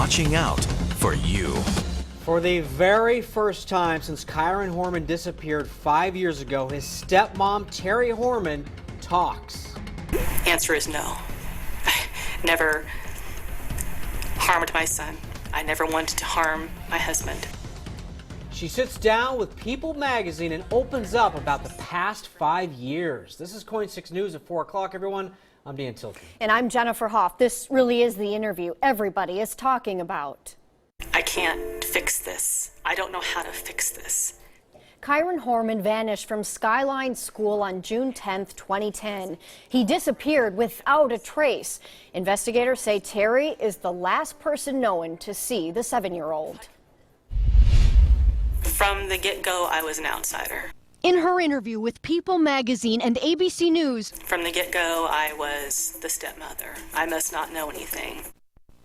watching out for you. For the very first time since Kyron Horman disappeared 5 years ago, his stepmom, Terri Horman, talks. Answer is no. I never harmed my son. I never wanted to harm my husband. She sits down with People magazine and opens up about the past 5 years. This is Coin 6 News at 4 o'clock, everyone. I'm Dan Tilton. And I'm Jennifer Hoff. This really is the interview everybody is talking about. I can't fix this. I don't know how to fix this. Kyron Horman vanished from Skyline School on June 10th, 2010. He disappeared without a trace. Investigators say Terri is the last person known to see the 7-year-old. From the get-go, I was an outsider. In her interview with People magazine and ABC News, From the get-go, I was the stepmother. I must not know anything.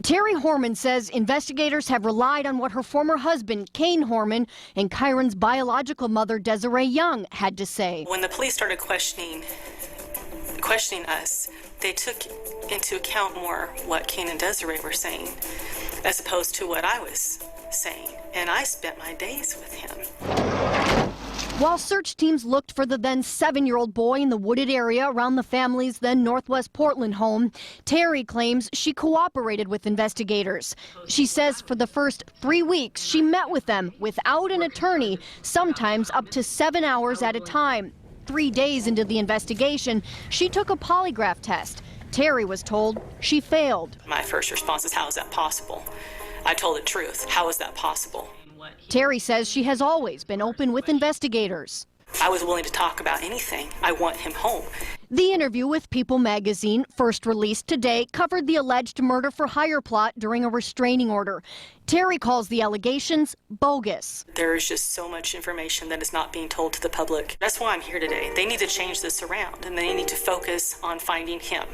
Terri Horman says investigators have relied on what her former husband, Kyron Horman, and Kyron's biological mother, Desiree Young, had to say. When the police started questioning us, they took into account more what Kane and Desiree were saying, as opposed to what I was saying. And I spent my days with him. While search teams looked for the then 7-year-old boy in the wooded area around the family's then Northwest Portland home, Terri claims she cooperated with investigators. She says for the first 3 weeks she met with them without an attorney, sometimes up to 7 hours at a time. 3 days into the investigation, she took a polygraph test. Terri was told she failed. My first response is, how is that possible? I told the truth. How is that possible? Terri says she has always been open with investigators. I was willing to talk about anything. I want him home. The interview with People magazine, first released today, covered the alleged murder for hire plot during a restraining order. Terri calls the allegations bogus. There is just so much information that is not being told to the public. That's why I'm here today. They need to change this around, and they need to focus on finding him.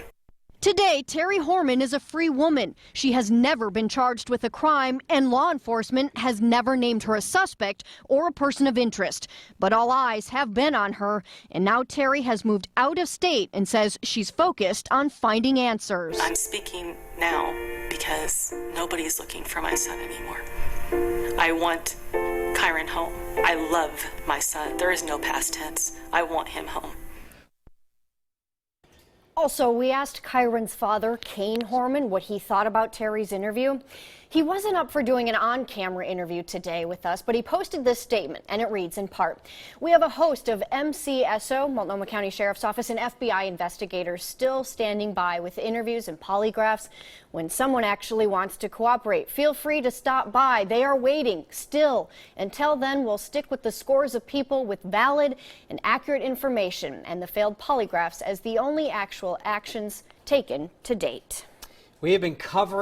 Today, Terri Horman is a free woman. She has never been charged with a crime, and law enforcement has never named her a suspect or a person of interest. But all eyes have been on her, and now Terri has moved out of state and says she's focused on finding answers. I'm speaking now because nobody's looking for my son anymore. I want Kyron home. I love my son. There is no past tense. I want him home. Also, we asked Kyron's father, Kyron Horman, what he thought about Terri's interview. He wasn't up for doing an on-camera interview today with us, but he posted this statement, and it reads in part, "We have a host of MCSO, Multnomah County Sheriff's Office, and FBI investigators still standing by with interviews and polygraphs when someone actually wants to cooperate. Feel free to stop by. They are waiting still. Until then, we'll stick with the scores of people with valid and accurate information and the failed polygraphs as the only actual actions taken to date." We have been covering